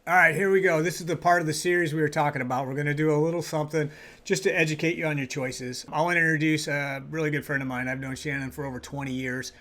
All right, here we go. This is the part of the series we were talking about. We're going to do a little something just to educate you on your choices. I want to introduce a really good friend of mine. I've known Shannon for over 20 years.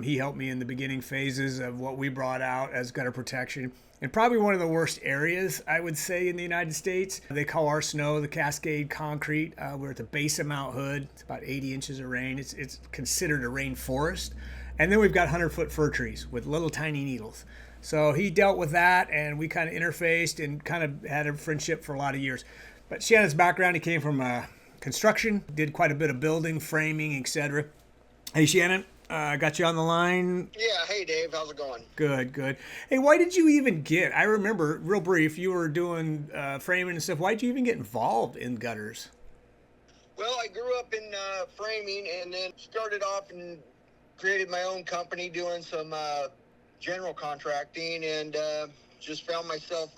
He helped me in the beginning phases of what we brought out as gutter protection. And probably one of the worst areas, I would say, in the United States. They call our snow the Cascade Concrete. We're at the base of Mount Hood. It's about 80 inches of rain. It's considered a rainforest. And then we've got 100-foot fir trees with little tiny needles. So he dealt with that, and we kind of interfaced and kind of had a friendship for a lot of years. But Shannon's background, he came from construction, did quite a bit of building, framing, etc. Hey, Shannon, got you on the line. Yeah, hey Dave, how's it going? Good, good. Hey, why did you even get? I remember, real brief, you were doing framing and stuff. Why did you even get involved in gutters? Well, I grew up in framing and then started off and created my own company doing some general contracting and just found myself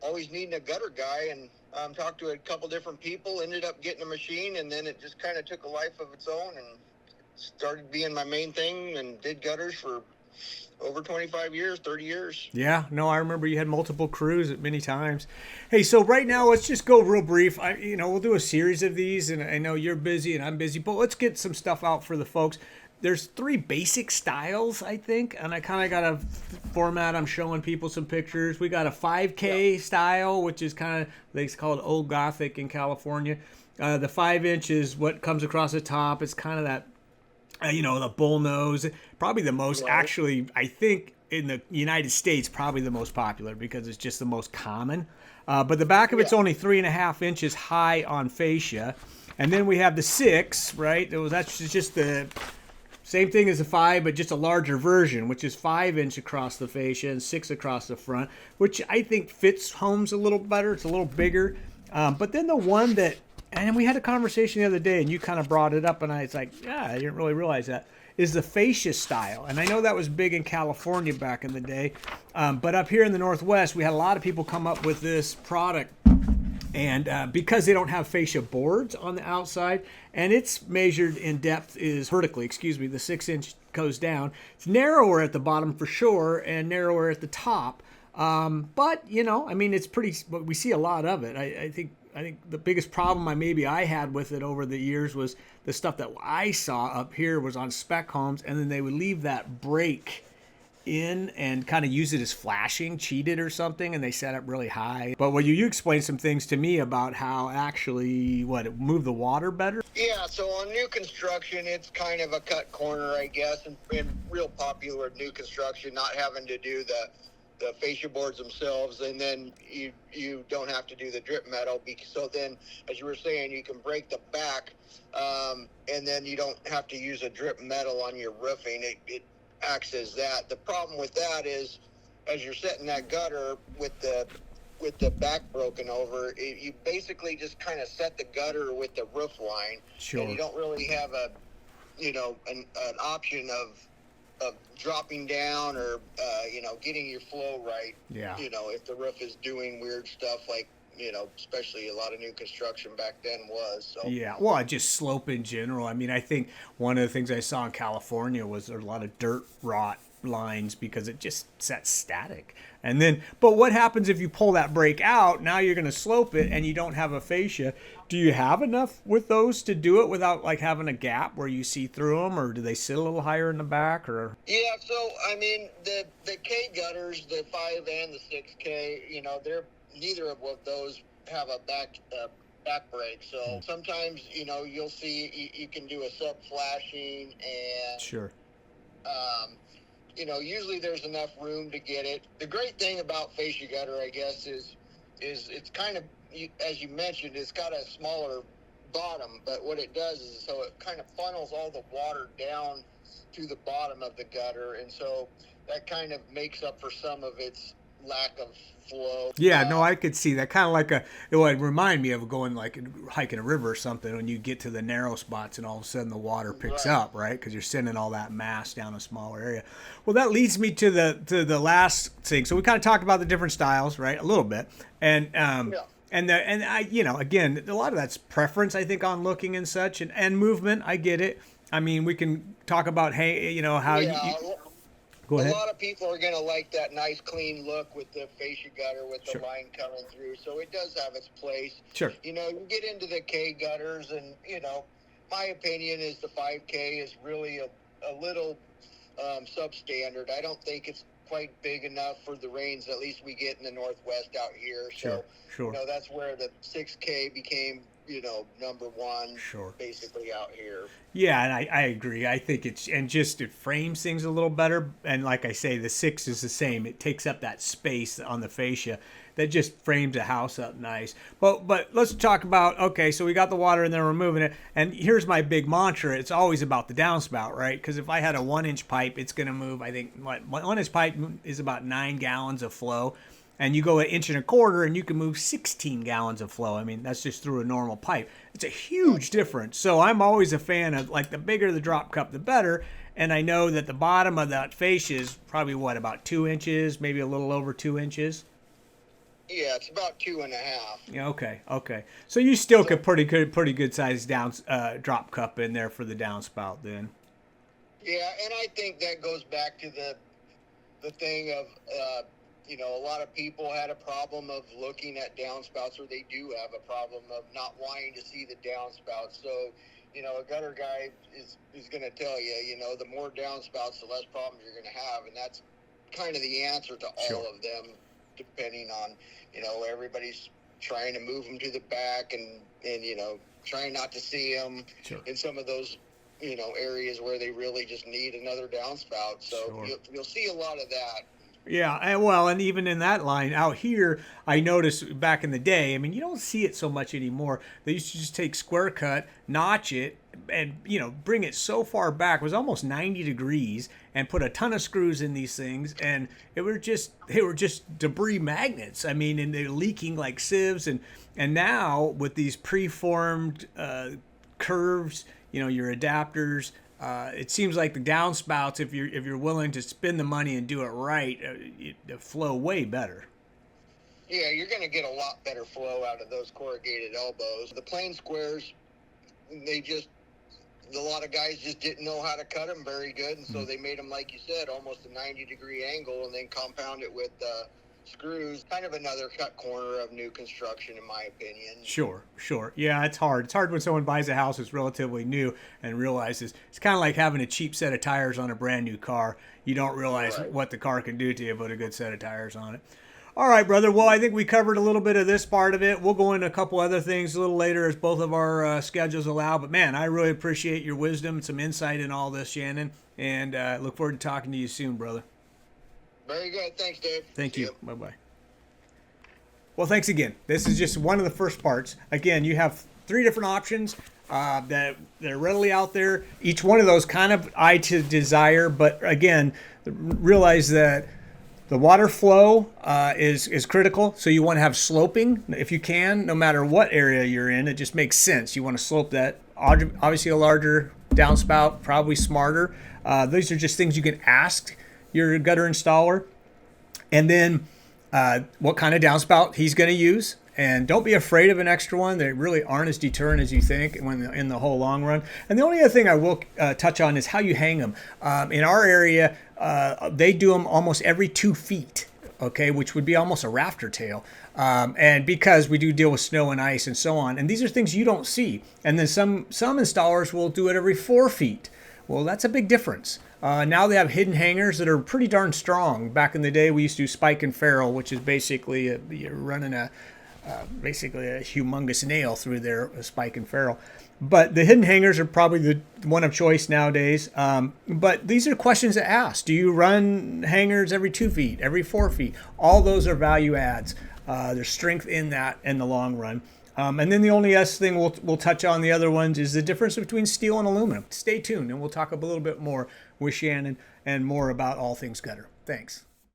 always needing a gutter guy and talked to a couple different people, ended up getting a machine, and then it just kind of took a life of its own and started being my main thing and did gutters for over 25 years, 30 years. Yeah, no, I remember you had multiple crews at many times. Hey, so right now let's just go real brief. We'll do a series of these, and I know you're busy and I'm busy, but let's get some stuff out for the folks. There's three basic styles, I think, and I kind of got a format. I'm showing people some pictures. We got a 5K style, which is kind of, they call it Old Gothic in California. The 5 inch is what comes across the top. It's kind of that, the bull nose. Probably the most, actually, I think, in the United States, probably the most popular because it's just the most common. But the back of it's only 3.5 inches high on fascia. And then we have the 6, right? That's just the same thing as the 5, but just a larger version, which is 5 inch across the fascia and 6 across the front, which I think fits homes a little better. It's a little bigger. But then the one that, and we had a conversation the other day, and you kind of brought it up, and I was like, yeah, I didn't really realize that, is the fascia style. And I know that was big in California back in the day. But up here in the Northwest, we had a lot of people come up with this product. And because they don't have fascia boards on the outside, and it's measured in depth is vertically, the 6 inch goes down. It's narrower at the bottom for sure, and narrower at the top. But it's pretty. We see a lot of it. I think the biggest problem I had with it over the years was the stuff that I saw up here was on spec homes, and then they would leave that break in and kind of use it as flashing, cheated or something, and they set up really high. But you explained some things to me about how actually it moved the water better. Yeah, so on new construction, it's kind of a cut corner, I guess, and real popular new construction, not having to do the fascia boards themselves, and then you don't have to do the drip metal. So then, as you were saying, you can break the back, and then you don't have to use a drip metal on your roofing. It acts as that. The problem with that is, as you're setting that gutter with the back broken over, you basically just kind of set the gutter with the roof line. Sure. And you don't really have an option of dropping down or getting your flow right. Yeah. If the roof is doing weird stuff like, especially a lot of new construction back then was. So. Yeah, well, just slope in general. I think one of the things I saw in California was a lot of dirt rot lines because it just sets static. And then, but what happens if you pull that break out? Now you're going to slope it and you don't have a fascia. Do you have enough with those to do it without having a gap where you see through them, or do they sit a little higher in the back? Or yeah, so the K gutters, the 5 and the 6K, they're neither of those have a back break. So sometimes you'll see you can do a sub flashing and sure. Usually there's enough room to get it. The great thing about fascia gutter, I guess, is it's kind of, as you mentioned, it's got a smaller bottom, but what it does is so it kind of funnels all the water down to the bottom of the gutter, and so that kind of makes up for some of its lack of flow. Yeah, no, I could see that. Kind of like it would remind me of going hiking a river or something when you get to the narrow spots and all of a sudden the water picks up, right? Because you're sending all that mass down a smaller area. Well, that leads me to the last thing. So we kind of talked about the different styles, right? A little bit, and I again, a lot of that's preference, I think, on looking and such and movement. I get it. We can talk about how Go a ahead. lot of people are going to like that nice clean look with the fascia gutter with the Sure. line coming through. So it does have its place. Sure. You know, you get into the K gutters, and my opinion is the 5K is really a little substandard. I don't think it's quite big enough for the rains at least we get in the Northwest out here. So Sure. that's where the 6K became number one. Sure. Basically out here. Yeah, and I agree. I think it frames things a little better. And like I say, the 6 is the same. It takes up that space on the fascia that just frames a house up nice. But let's talk about, okay, so we got the water and then we're moving it. And here's my big mantra. It's always about the downspout, right? Because if I had a 1-inch pipe, it's going to move, I think, 1-inch pipe is about 9 gallons of flow. And you go 1.25 inches and you can move 16 gallons of flow. I mean, that's just through a normal pipe. It's a huge difference. So I'm always a fan of, like, the bigger the drop cup, the better. And I know that the bottom of that fascia is probably, about 2 inches, maybe a little over 2 inches. Yeah, it's about 2.5. Yeah, okay. So you still could pretty good size drop cup in there for the downspout then. Yeah, and I think that goes back to the thing of a lot of people had a problem of looking at downspouts, or they do have a problem of not wanting to see the downspout. So, a gutter guy is going to tell you, the more downspouts, the less problems you're going to have, and that's kind of the answer to all of them, depending on, everybody's trying to move them to the back and trying not to see them in some of those areas where they really just need another downspout. So you'll see a lot of that. Yeah, and even in that line out here, I noticed back in the day, I mean, you don't see it so much anymore. They used to just take square cut, notch it, and, bring it so far back. It was almost 90 degrees, and put a ton of screws in these things, and they were just debris magnets. I mean, and they're leaking like sieves, and now with these preformed curves, your adapters, it seems like the downspouts, if you're willing to spend the money and do it right, they flow way better. Yeah, you're going to get a lot better flow out of those corrugated elbows. The plain squares, a lot of guys just didn't know how to cut them very good, and so they made them, like you said, almost a 90-degree angle, and then compound it with screws. Kind of another cut corner of new construction, in my opinion. Sure. Yeah, it's hard. It's hard when someone buys a house that's relatively new and realizes it's kind of like having a cheap set of tires on a brand new car. You don't realize what the car can do to you, but a good set of tires on it. All right, brother. Well, I think we covered a little bit of this part of it. We'll go into a couple other things a little later as both of our schedules allow. But, man, I really appreciate your wisdom and some insight in all this, Shannon. And look forward to talking to you soon, brother. Very good. Thanks, Dave. Thank you. Bye-bye. Well, thanks again. This is just one of the first parts. Again, you have 3 different options that are readily out there. Each one of those kind of eye to desire. But, again, realize that the water flow is critical, so you want to have sloping if you can, no matter what area you're in. It just makes sense. You want to slope that. Obviously, a larger downspout, probably smarter. These are just things you can ask your gutter installer. And then what kind of downspout he's going to use. And don't be afraid of an extra one. They really aren't as deterrent as you think in the whole long run. And the only other thing I will touch on is how you hang them. In our area, they do them almost every 2 feet, okay, which would be almost a rafter tail. And because we do deal with snow and ice and so on. And these are things you don't see. And then some installers will do it every 4 feet. Well, that's a big difference. Now they have hidden hangers that are pretty darn strong. Back in the day, we used to do spike and ferrule, which is basically you're running basically a humongous nail through their spike and ferrule. But the hidden hangers are probably the one of choice nowadays. But these are questions to ask. Do you run hangers every 2 feet, every 4 feet? All those are value adds. There's strength in that in the long run. And then the only thing we'll touch on the other ones is the difference between steel and aluminum. Stay tuned, and we'll talk a little bit more with Shannon and more about all things gutter. Thanks.